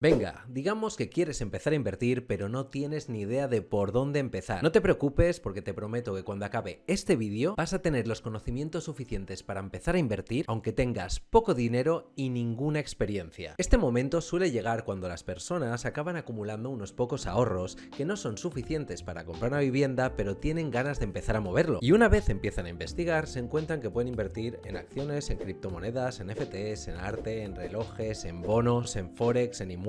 Venga, digamos que quieres empezar a invertir, pero no tienes ni idea de por dónde empezar. No te preocupes porque te prometo que cuando acabe este vídeo vas a tener los conocimientos suficientes para empezar a invertir, aunque tengas poco dinero y ninguna experiencia. Este momento suele llegar cuando las personas acaban acumulando unos pocos ahorros que no son suficientes para comprar una vivienda, pero tienen ganas de empezar a moverlo. Y una vez empiezan a investigar, se encuentran que pueden invertir en acciones, en criptomonedas, en NFTs, en arte, en relojes, en bonos, en forex, en inmuebles.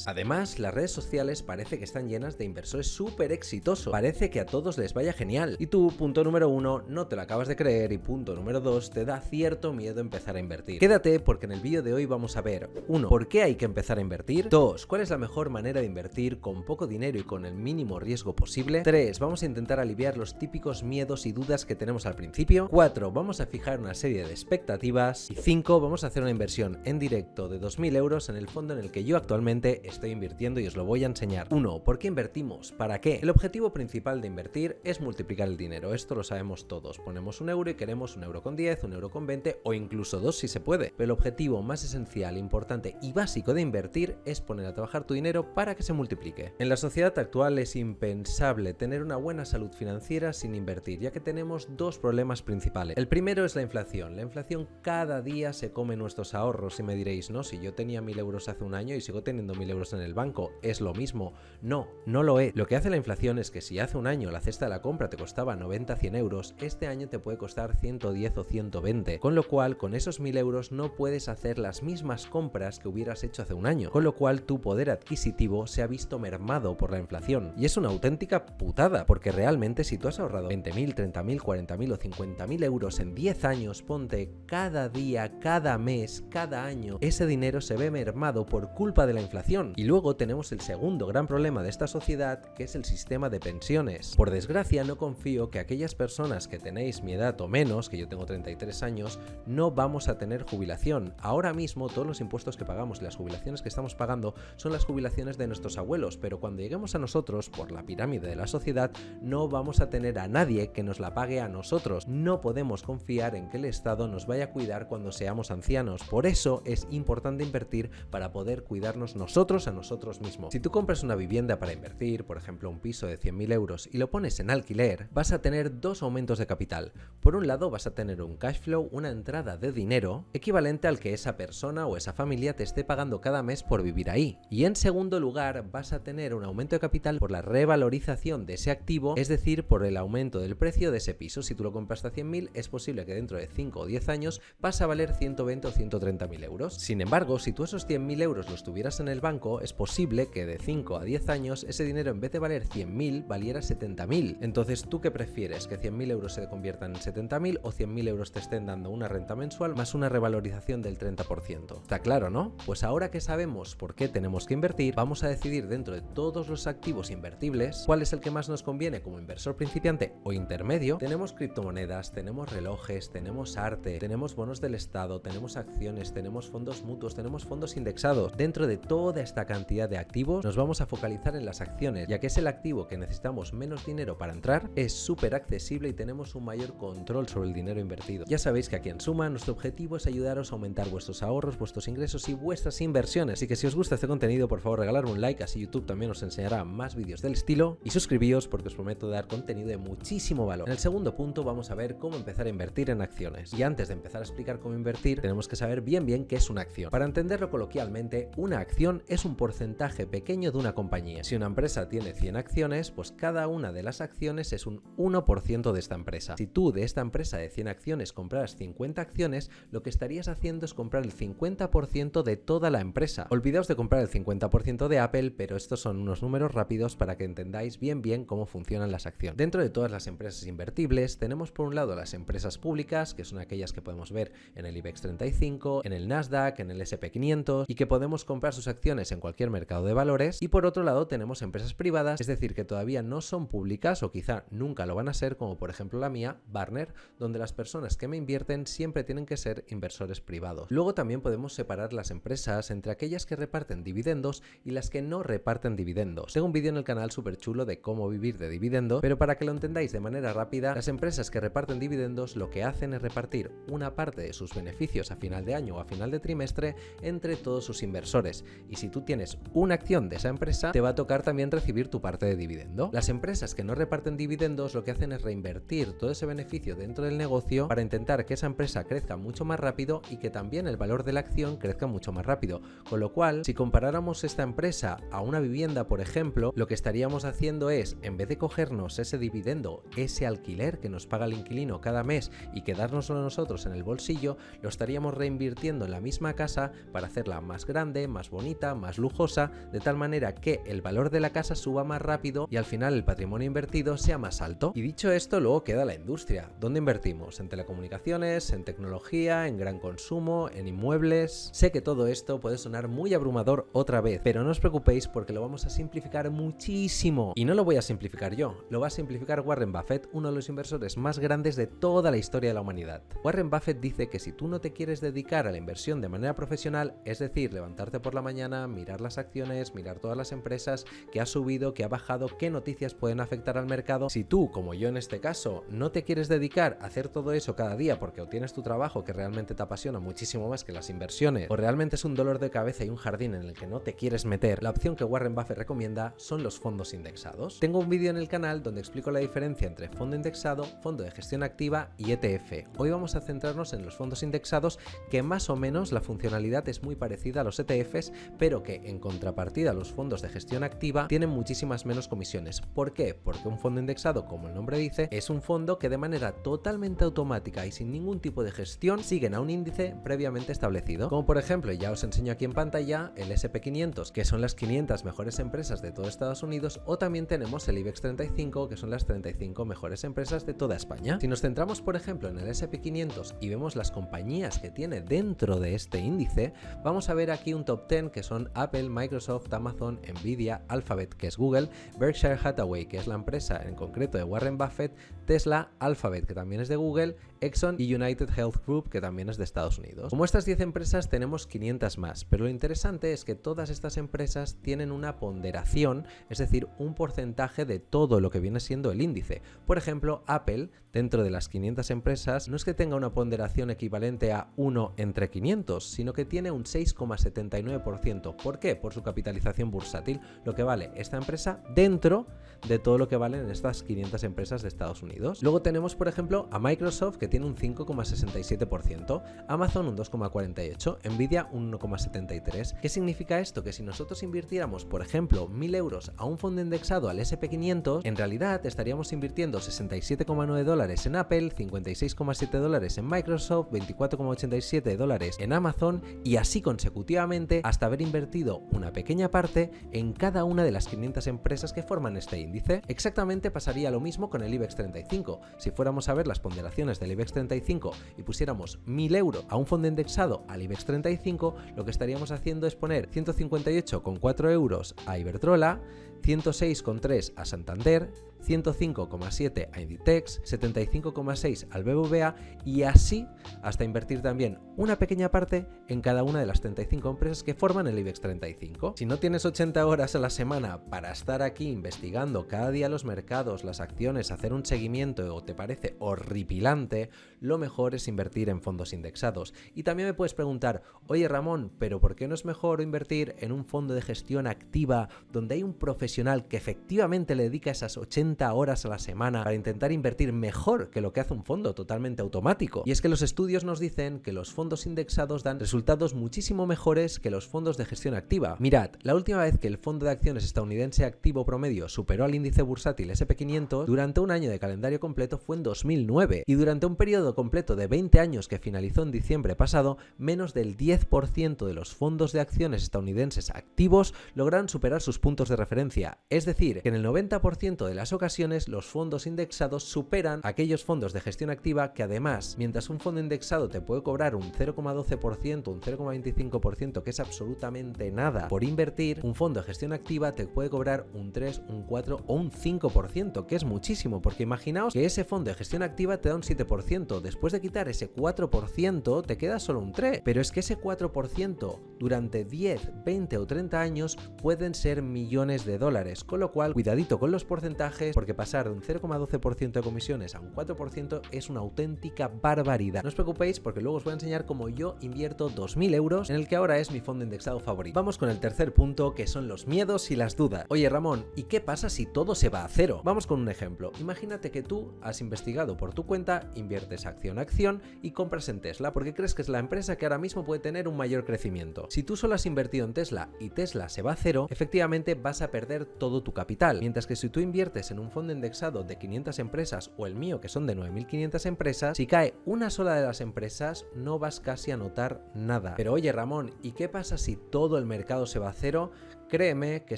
Además, las redes sociales parece que están llenas de inversores súper exitosos. Parece que a todos les vaya genial. Y tú, punto número 1, no te lo acabas de creer, y punto número 2, te da cierto miedo empezar a invertir. Quédate porque en el vídeo de hoy vamos a ver 1. ¿Por qué hay que empezar a invertir? 2. ¿Cuál es la mejor manera de invertir con poco dinero y con el mínimo riesgo posible? 3. Vamos a intentar aliviar los típicos miedos y dudas que tenemos al principio. 4. Vamos a fijar una serie de expectativas. Y 5. Vamos a hacer una inversión en directo de 2.000 euros en el fondo en el que yo actualmente estoy invirtiendo y os lo voy a enseñar. 1. ¿Por qué invertimos? ¿Para qué? El objetivo principal de invertir es multiplicar el dinero. Esto lo sabemos todos. Ponemos 1 euro y queremos 1,10 €, 1,20 € o incluso 2 si se puede. Pero el objetivo más esencial, importante y básico de invertir es poner a trabajar tu dinero para que se multiplique. En la sociedad actual es impensable tener una buena salud financiera sin invertir, ya que tenemos dos problemas principales. El primero es la inflación. La inflación cada día se come nuestros ahorros y me diréis, no, si yo tenía 1.000 euros hace un año y sigo teniendo 1.000 euros en el banco, ¿es lo mismo? No, no lo es. Lo que hace la inflación es que si hace un año la cesta de la compra te costaba 90-100 euros, este año te puede costar 110 o 120, con lo cual con esos 1.000 euros no puedes hacer las mismas compras que hubieras hecho hace un año, con lo cual tu poder adquisitivo se ha visto mermado por la inflación. Y es una auténtica putada, porque realmente si tú has ahorrado 20.000, 30.000, 40.000 o 50.000 euros en 10 años, ponte cada día, cada mes, cada año, ese dinero se ve mermado por culpa de la inflación. Y luego tenemos el segundo gran problema de esta sociedad, que es el sistema de pensiones. Por desgracia, no confío que aquellas personas que tenéis mi edad o menos, que yo tengo 33 años, no vamos a tener jubilación. Ahora mismo todos los impuestos que pagamos y las jubilaciones que estamos pagando son las jubilaciones de nuestros abuelos, pero cuando lleguemos a nosotros, por la pirámide de la sociedad, no vamos a tener a nadie que nos la pague a nosotros. No podemos confiar en que el Estado nos vaya a cuidar cuando seamos ancianos. Por eso es importante invertir para poder cuidarnos nosotros a nosotros mismos. Si tú compras una vivienda para invertir, por ejemplo un piso de 100.000 euros y lo pones en alquiler, vas a tener dos aumentos de capital. Por un lado vas a tener un cash flow, una entrada de dinero equivalente al que esa persona o esa familia te esté pagando cada mes por vivir ahí. Y en segundo lugar vas a tener un aumento de capital por la revalorización de ese activo, es decir, por el aumento del precio de ese piso. Si tú lo compraste a 100.000, es posible que dentro de 5 o 10 años pase a valer 120 o 130.000 euros. Sin embargo, si tú esos 100.000 euros los tuvieras en el banco, es posible que de 5 a 10 años ese dinero en vez de valer 100.000 valiera 70.000. Entonces, ¿tú qué prefieres? ¿Que 100.000 euros se conviertan en 70.000 o 100.000 euros te estén dando una renta mensual más una revalorización del 30%? Está claro, ¿no? Pues ahora que sabemos por qué tenemos que invertir, vamos a decidir dentro de todos los activos invertibles cuál es el que más nos conviene como inversor principiante o intermedio. Tenemos criptomonedas, tenemos relojes, tenemos arte, tenemos bonos del Estado, tenemos acciones, tenemos fondos mutuos, tenemos fondos indexados. Dentro de toda esta cantidad de activos nos vamos a focalizar en las acciones, ya que es el activo que necesitamos menos dinero para entrar, es súper accesible y tenemos un mayor control sobre el dinero invertido. Ya sabéis que aquí en Suma nuestro objetivo es ayudaros a aumentar vuestros ahorros, vuestros ingresos y vuestras inversiones, así que si os gusta este contenido, por favor regaladme un like, así YouTube también os enseñará más vídeos del estilo, y suscribíos porque os prometo dar contenido de muchísimo valor. En el segundo punto vamos a ver cómo empezar a invertir en acciones, y antes de empezar a explicar cómo invertir tenemos que saber bien qué es una acción. Para entenderlo coloquialmente, una acción es un porcentaje pequeño de una compañía. Si una empresa tiene 100 acciones, pues cada una de las acciones es un 1% de esta empresa. Si tú de esta empresa de 100 acciones compraras 50 acciones, lo que estarías haciendo es comprar el 50% de toda la empresa. Olvidaos de comprar el 50% de Apple, pero estos son unos números rápidos para que entendáis bien cómo funcionan las acciones. Dentro de todas las empresas invertibles tenemos por un lado las empresas públicas, que son aquellas que podemos ver en el IBEX 35, en el Nasdaq, en el S&P 500 y que podemos comprar sus acciones en cualquier mercado de valores. Y por otro lado tenemos empresas privadas, es decir, que todavía no son públicas o quizá nunca lo van a ser, como por ejemplo la mía, Barner, donde las personas que me invierten siempre tienen que ser inversores privados. Luego también podemos separar las empresas entre aquellas que reparten dividendos y las que no reparten dividendos. Tengo un vídeo en el canal súper chulo de cómo vivir de dividendos, pero para que lo entendáis de manera rápida, las empresas que reparten dividendos lo que hacen es repartir una parte de sus beneficios a final de año o a final de trimestre entre todos sus inversores, y si tú tienes una acción de esa empresa, te va a tocar también recibir tu parte de dividendo. Las empresas que no reparten dividendos lo que hacen es reinvertir todo ese beneficio dentro del negocio para intentar que esa empresa crezca mucho más rápido y que también el valor de la acción crezca mucho más rápido. Con lo cual, si comparáramos esta empresa a una vivienda, por ejemplo, lo que estaríamos haciendo es, en vez de cogernos ese dividendo, ese alquiler que nos paga el inquilino cada mes y quedárnoslo nosotros en el bolsillo, lo estaríamos reinvirtiendo en la misma casa para hacerla más grande, más bonita, más lujosa, de tal manera que el valor de la casa suba más rápido y al final el patrimonio invertido sea más alto. Y dicho esto, luego queda la industria. ¿Dónde invertimos? En telecomunicaciones, en tecnología, en gran consumo, en inmuebles. Sé que todo esto puede sonar muy abrumador otra vez, pero no os preocupéis porque lo vamos a simplificar muchísimo. Y no lo voy a simplificar yo, lo va a simplificar Warren Buffett, uno de los inversores más grandes de toda la historia de la humanidad. Warren Buffett dice que si tú no te quieres dedicar a la inversión de manera profesional, es decir, levantarte por la mañana, mirar las acciones, mirar todas las empresas, qué ha subido, qué ha bajado, qué noticias pueden afectar al mercado, si tú, como yo en este caso, no te quieres dedicar a hacer todo eso cada día porque o tienes tu trabajo que realmente te apasiona muchísimo más que las inversiones, o realmente es un dolor de cabeza y un jardín en el que no te quieres meter, la opción que Warren Buffett recomienda son los fondos indexados. Tengo un vídeo en el canal donde explico la diferencia entre fondo indexado, fondo de gestión activa y ETF. Hoy vamos a centrarnos en los fondos indexados, que más o menos la funcionalidad es muy parecida a los ETFs, pero que en contrapartida los fondos de gestión activa tienen muchísimas menos comisiones. ¿Por qué? Porque un fondo indexado, como el nombre dice, es un fondo que de manera totalmente automática y sin ningún tipo de gestión siguen a un índice previamente establecido. Como por ejemplo, ya os enseño aquí en pantalla, el S&P 500, que son las 500 mejores empresas de todo Estados Unidos, o también tenemos el IBEX 35, que son las 35 mejores empresas de toda España. Si nos centramos, por ejemplo, en el S&P 500 y vemos las compañías que tiene dentro de este índice, vamos a ver aquí un top 10 que son Apple, Microsoft, Amazon, Nvidia, Alphabet, que es Google, Berkshire Hathaway, que es la empresa en concreto de Warren Buffett, Tesla, Alphabet, que también es de Google, Exxon y United Health Group, que también es de Estados Unidos. Como estas 10 empresas tenemos 500 más, pero lo interesante es que todas estas empresas tienen una ponderación, es decir, un porcentaje de todo lo que viene siendo el índice. Por ejemplo, Apple, dentro de las 500 empresas, no es que tenga una ponderación equivalente a 1 entre 500, sino que tiene un 6,79%. ¿Por qué? Por su capitalización bursátil, lo que vale esta empresa dentro de todo lo que valen estas 500 empresas de Estados Unidos. Luego tenemos, por ejemplo, a Microsoft, que tiene un 5,67%, Amazon un 2,48%, Nvidia un 1,73%. ¿Qué significa esto? Que si nosotros invirtiéramos, por ejemplo, 1.000 euros a un fondo indexado al S&P 500, en realidad estaríamos invirtiendo $67,9 en Apple, $56,7 en Microsoft, $24,87 en Amazon y así consecutivamente hasta haber invertido una pequeña parte en cada una de las 500 empresas que forman este índice. Exactamente pasaría lo mismo con el IBEX 35. Si fuéramos a ver las ponderaciones del IBEX 35 y pusiéramos 1.000 euros a un fondo indexado al IBEX 35, lo que estaríamos haciendo es poner 158,4 euros a Iberdrola, 106,3 a Santander, 105,7 a Inditex, 75,6 al BBVA y así hasta invertir también una pequeña parte en cada una de las 35 empresas que forman el IBEX 35. Si no tienes 80 horas a la semana para estar aquí investigando cada día los mercados, las acciones, hacer un seguimiento o te parece horripilante, lo mejor es invertir en fondos indexados. Y también me puedes preguntar, oye Ramón, ¿pero por qué no es mejor invertir en un fondo de gestión activa donde hay un profesional que efectivamente le dedica esas 80 horas a la semana para intentar invertir mejor que lo que hace un fondo totalmente automático? Y es que los estudios nos dicen que los fondos indexados dan resultados muchísimo mejores que los fondos de gestión activa. Mirad, la última vez que el fondo de acciones estadounidense activo promedio superó al índice bursátil S&P 500 durante un año de calendario completo fue en 2009 y durante un periodo completo de 20 años que finalizó en diciembre pasado, menos del 10% de los fondos de acciones estadounidenses activos lograron superar sus puntos de referencia. Es decir, que en el 90% de las ocasiones los fondos indexados superan a aquellos fondos de gestión activa que además, mientras un fondo indexado te puede cobrar un 0,12%, un 0,25%, que es absolutamente nada por invertir, un fondo de gestión activa te puede cobrar un 3, un 4 o un 5%, que es muchísimo, porque imaginaos que ese fondo de gestión activa te da un 7%, después de quitar ese 4% te queda solo un 3%, pero es que ese 4% durante 10, 20 o 30 años pueden ser millones de dólares, con lo cual cuidadito con los porcentajes, preocupes porque pasar de un 0,12% de comisiones a un 4% es una auténtica barbaridad. No os preocupéis porque luego os voy a enseñar cómo yo invierto 2.000 euros en el que ahora es mi fondo indexado favorito. Vamos con el tercer punto, que son los miedos y las dudas. Oye Ramón, ¿y qué pasa si todo se va a cero? Vamos con un ejemplo. Imagínate que tú has investigado por tu cuenta, inviertes acción a acción y compras en Tesla porque crees que es la empresa que ahora mismo puede tener un mayor crecimiento. Si tú solo has invertido en Tesla y Tesla se va a cero, efectivamente vas a perder todo tu capital. Mientras que si tú inviertes en un fondo indexado de 500 empresas o el mío que son de 9.500 empresas, si cae una sola de las empresas no vas casi a notar nada. Pero oye Ramón, ¿y qué pasa si todo el mercado se va a cero? Créeme que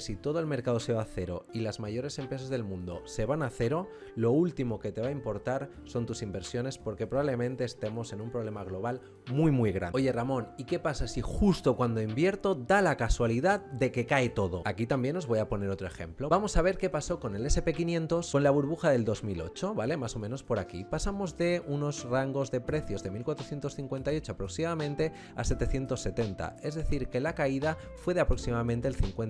si todo el mercado se va a cero y las mayores empresas del mundo se van a cero, lo último que te va a importar son tus inversiones porque probablemente estemos en un problema global muy grande. Oye Ramón, ¿y qué pasa si justo cuando invierto da la casualidad de que cae todo? Aquí también os voy a poner otro ejemplo. Vamos a ver qué pasó con el SP500 con la burbuja del 2008, ¿vale? Más o menos por aquí. Pasamos de unos rangos de precios de 1.458 aproximadamente a 770, es decir que la caída fue de aproximadamente el 50%.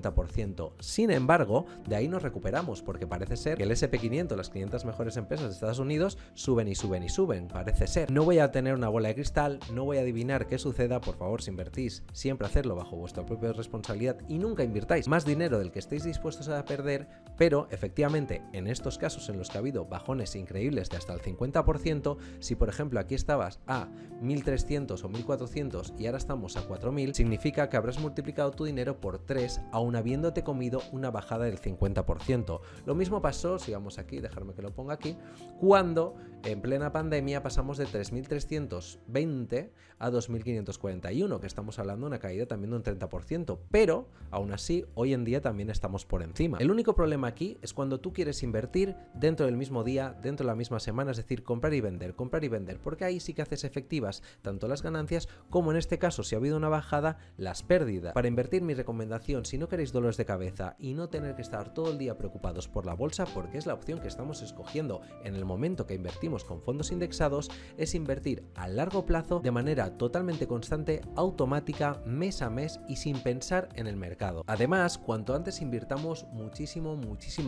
Sin embargo, de ahí nos recuperamos porque parece ser que el SP500, las 500 mejores empresas de Estados Unidos, suben y suben y suben, parece ser. No voy a tener una bola de cristal, no voy a adivinar qué suceda, por favor, si invertís, siempre hacerlo bajo vuestra propia responsabilidad y nunca invirtáis más dinero del que estéis dispuestos a perder, pero efectivamente en estos casos en los que ha habido bajones increíbles de hasta el 50%, si por ejemplo aquí estabas a 1.300 o 1.400 y ahora estamos a 4.000, significa que habrás multiplicado tu dinero por 3 aún habiéndote comido una bajada del 50%. Lo mismo pasó, si vamos aquí, dejarme que lo ponga aquí, cuando en plena pandemia pasamos de 3.320 a 2.541, que estamos hablando de una caída también de un 30%, pero aún así hoy en día también estamos por encima. El único problema aquí es cuando tú quieres invertir dentro del mismo día, dentro de la misma semana, es decir, comprar y vender, porque ahí sí que haces efectivas tanto las ganancias como en este caso, si ha habido una bajada, las pérdidas. Para invertir, mi recomendación, si no queréis dolores de cabeza y no tener que estar todo el día preocupados por la bolsa, porque es la opción que estamos escogiendo en el momento que invertimos con fondos indexados, es invertir a largo plazo de manera totalmente constante, automática, mes a mes y sin pensar en el mercado. Además, cuanto antes invirtamos muchísimo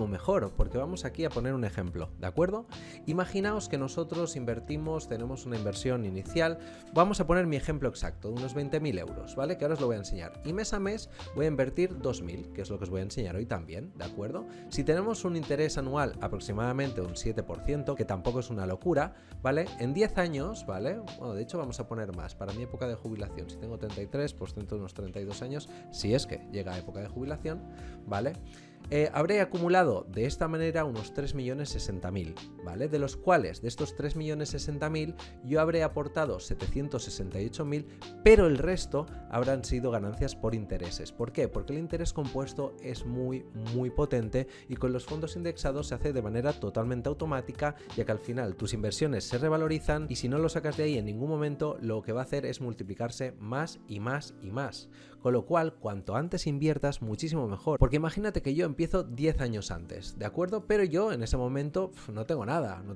mejor, porque vamos aquí a poner un ejemplo, ¿de acuerdo? Imaginaos que nosotros invertimos, tenemos una inversión inicial, vamos a poner mi ejemplo exacto, de unos 20.000 euros, ¿vale? Que ahora os lo voy a enseñar. Y mes a mes voy a invertir 2.000, que es lo que os voy a enseñar hoy también, ¿de acuerdo? Si tenemos un interés anual aproximadamente un 7%, que tampoco es una locura, ¿vale? En 10 años, ¿vale? Bueno, de hecho vamos a poner más, para mi época de jubilación, si tengo 33, pues dentro de unos 32 años, si es que llega a época de jubilación, ¿vale? Habré acumulado de esta manera unos 3.060.000, ¿vale? De los cuales, de estos 3.060.000, yo habré aportado 768.000, pero el resto habrán sido ganancias por intereses. ¿Por qué? Porque el interés compuesto es muy potente y con los fondos indexados se hace de manera totalmente automática, ya que al final tus inversiones se revalorizan y si no lo sacas de ahí en ningún momento, lo que va a hacer es multiplicarse más y más y más. Con lo cual, cuanto antes inviertas, muchísimo mejor. Porque imagínate que yo empiezo 10 años antes, ¿de acuerdo? Pero yo en ese momento no tengo nada, no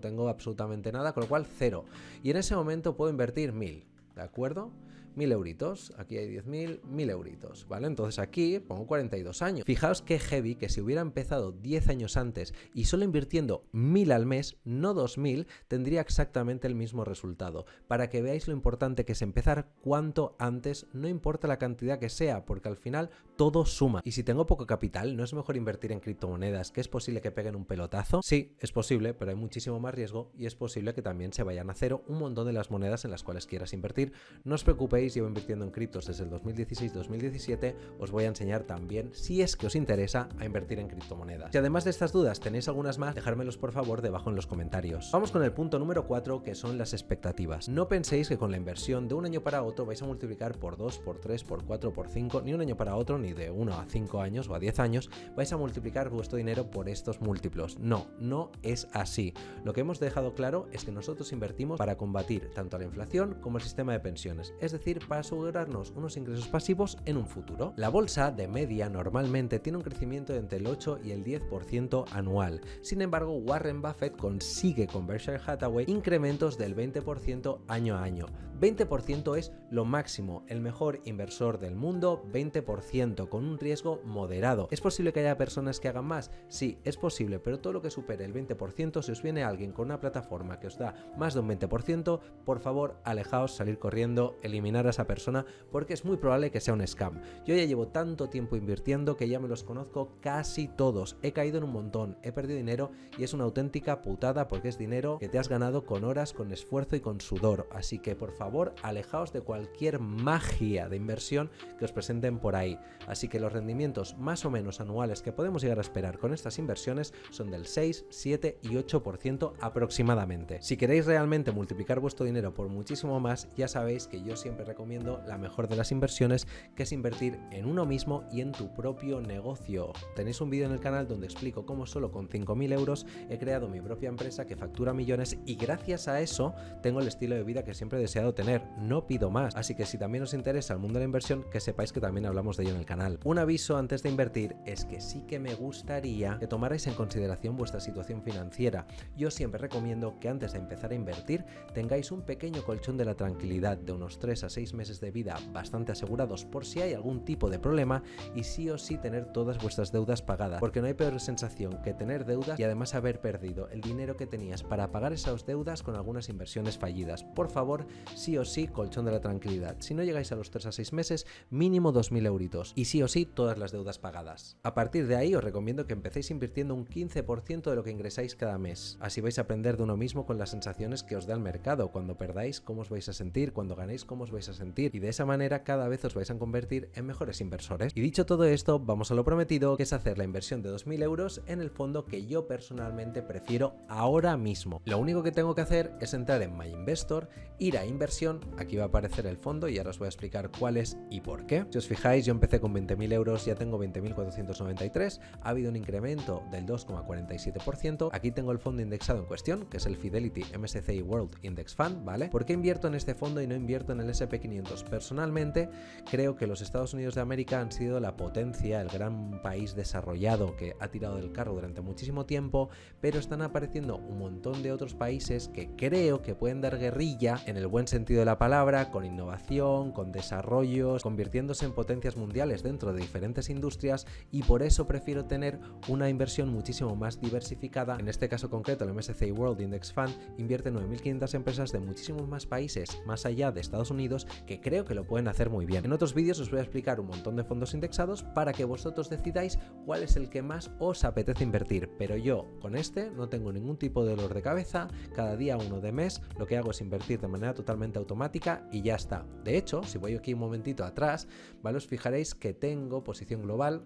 tengo absolutamente nada, con lo cual cero. Y en ese momento puedo invertir 1.000, ¿de acuerdo? 1.000 euritos, aquí hay 10.000, 1.000 euritos, ¿vale? Entonces aquí pongo 42 años. Fijaos qué heavy que si hubiera empezado 10 años antes y solo invirtiendo 1.000 al mes, no 2.000, tendría exactamente el mismo resultado. Para que veáis lo importante que es empezar cuanto antes, no importa la cantidad que sea, porque al final todo suma. Y si tengo poco capital, ¿no es mejor invertir en criptomonedas, que es posible que peguen un pelotazo? Sí, es posible, pero hay muchísimo más riesgo y es posible que también se vayan a cero un montón de las monedas en las cuales quieras invertir. No os preocupéis, llevo invirtiendo en criptos desde el 2016-2017, os voy a enseñar también, si es que os interesa, a invertir en criptomonedas. Si además de estas dudas tenéis algunas más, dejármelos por favor debajo en los comentarios. Vamos con el punto número 4, que son las expectativas. No penséis que con la inversión de un año para otro vais a multiplicar por 2, por 3, por 4, por 5, ni un año para otro, ni de 1 a 5 años o a 10 años, vais a multiplicar vuestro dinero por estos múltiplos. No es así. Lo que hemos dejado claro es que nosotros invertimos para combatir tanto a la inflación como el sistema de pensiones, es decir, invertir para asegurarnos unos ingresos pasivos en un futuro. La bolsa de media normalmente tiene un crecimiento entre el 8 y el 10% anual. Sin embargo, Warren Buffett consigue con Berkshire Hathaway incrementos del 20% año a año. 20% es lo máximo, el mejor inversor del mundo, 20% con un riesgo moderado. ¿Es posible que haya personas que hagan más? Sí, es posible, pero todo lo que supere el 20%, si os viene alguien con una plataforma que os da más de un 20%, por favor, alejaos, salir corriendo, eliminar a esa persona, porque es muy probable que sea un scam. Yo ya llevo tanto tiempo invirtiendo que ya me los conozco casi todos. He caído en un montón, he perdido dinero y es una auténtica putada porque es dinero que te has ganado con horas, con esfuerzo y con sudor. Así que por favor, alejaos de cualquier magia de inversión que os presenten por ahí. Así que los rendimientos más o menos anuales que podemos llegar a esperar con estas inversiones son del 6, 7 y 8% aproximadamente. Si queréis realmente multiplicar vuestro dinero por muchísimo más, ya sabéis que yo siempre recomiendo la mejor de las inversiones, que es invertir en uno mismo y en tu propio negocio. Tenéis un vídeo en el canal donde explico cómo solo con 5.000 euros he creado mi propia empresa que factura millones y gracias a eso tengo el estilo de vida que siempre he deseado tener. No pido más. Así que si también os interesa el mundo de la inversión, que sepáis que también hablamos de ello en el canal. Un aviso antes de invertir es que sí que me gustaría que tomarais en consideración vuestra situación financiera. Yo siempre recomiendo que antes de empezar a invertir tengáis un pequeño colchón de la tranquilidad de unos 3 a 6 meses de vida bastante asegurados por si hay algún tipo de problema y sí o sí tener todas vuestras deudas pagadas, porque no hay peor sensación que tener deudas y además haber perdido el dinero que tenías para pagar esas deudas con algunas inversiones fallidas. Por favor, sí o sí, colchón de la tranquilidad. Si no llegáis a los 3 a 6 meses, mínimo 2.000 euritos y sí o sí todas las deudas pagadas. A partir de ahí os recomiendo que empecéis invirtiendo un 15% de lo que ingresáis cada mes. Así vais a aprender de uno mismo con las sensaciones que os da el mercado. Cuando perdáis, cómo os vais a sentir, cuando ganéis, cómo os vais a sentir y de esa manera cada vez os vais a convertir en mejores inversores. Y dicho todo esto, vamos a lo prometido, que es hacer la inversión de 2.000 euros en el fondo que yo personalmente prefiero ahora mismo. Lo único que tengo que hacer es entrar en My Investor, ir a inversión, aquí va a aparecer el fondo y ahora os voy a explicar cuál es y por qué. Si os fijáis, yo empecé con 20.000 euros, ya tengo 20.493, ha habido un incremento del 2,47%, aquí tengo el fondo indexado en cuestión, que es el Fidelity MSCI World Index Fund, ¿vale? ¿Por qué invierto en este fondo y no invierto en el S&P 500? Personalmente, creo que los Estados Unidos de América han sido la potencia, el gran país desarrollado que ha tirado del carro durante muchísimo tiempo, pero están apareciendo un montón de otros países que creo que pueden dar guerrilla en el buen sentido de la palabra, con innovación, con desarrollos, convirtiéndose en potencias mundiales dentro de diferentes industrias y por eso prefiero tener una inversión muchísimo más diversificada. En este caso concreto, el MSCI World Index Fund invierte en 9.500 empresas de muchísimos más países, más allá de Estados Unidos, que creo que lo pueden hacer muy bien. En otros vídeos os voy a explicar un montón de fondos indexados para que vosotros decidáis cuál es el que más os apetece invertir, pero yo con este no tengo ningún tipo de dolor de cabeza, cada día uno de mes, lo que hago es invertir de manera totalmente automática y ya está. De hecho, si voy aquí un momentito atrás, ¿vale? Os fijaréis que tengo posición global,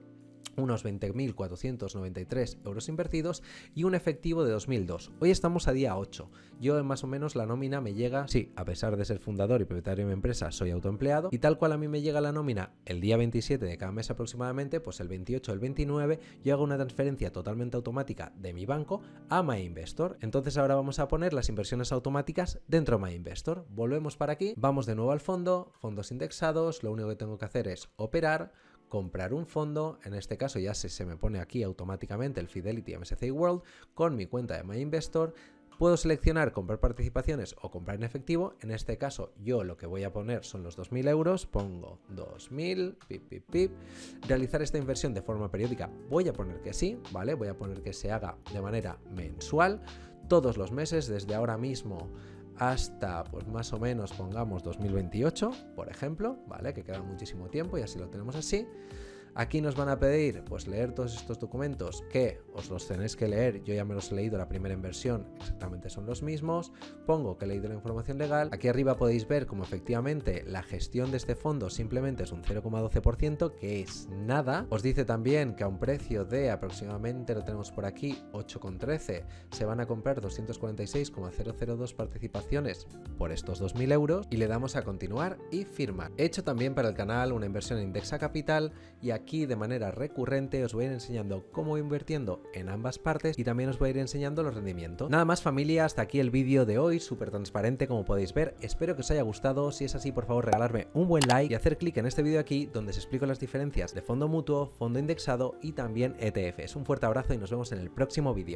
unos 20.493 euros invertidos y un efectivo de 2002. Hoy estamos a día 8. Yo más o menos la nómina me llega, sí, a pesar de ser fundador y propietario de mi empresa, soy autoempleado y tal cual a mí me llega la nómina el día 27 de cada mes aproximadamente, pues el 28 o el 29 yo hago una transferencia totalmente automática de mi banco a My Investor. Entonces ahora vamos a poner las inversiones automáticas dentro de My Investor. Volvemos para aquí, vamos de nuevo al fondo, fondos indexados, lo único que tengo que hacer es operar, comprar un fondo, en este caso ya se me pone aquí automáticamente el Fidelity MSCI World con mi cuenta de My Investor. Puedo seleccionar comprar participaciones o comprar en efectivo. En este caso yo lo que voy a poner son los 2.000 euros, pongo 2.000, realizar esta inversión de forma periódica, voy a poner que sí, ¿vale? Voy a poner que se haga de manera mensual, todos los meses, desde ahora mismo hasta pues más o menos pongamos 2028, por ejemplo, ¿vale? Que queda muchísimo tiempo y así lo tenemos así. Aquí nos van a pedir pues leer todos estos documentos que os los tenéis que leer, yo ya me los he leído, la primera inversión exactamente son los mismos, pongo que he leído la información legal, aquí arriba podéis ver como efectivamente la gestión de este fondo simplemente es un 0,12%, que es nada. Os dice también que a un precio de aproximadamente, lo tenemos por aquí, 8,13, se van a comprar 246,002 participaciones por estos 2.000 euros y le damos a continuar y firmar. He hecho también para el canal una inversión en Indexa Capital y aquí aquí de manera recurrente os voy a ir enseñando cómo voy invirtiendo en ambas partes y también os voy a ir enseñando los rendimientos. Nada más, familia, hasta aquí el vídeo de hoy, súper transparente como podéis ver. Espero que os haya gustado. Si es así, por favor regalarme un buen like y hacer clic en este vídeo aquí donde os explico las diferencias de fondo mutuo, fondo indexado y también ETFs. Un fuerte abrazo y nos vemos en el próximo vídeo.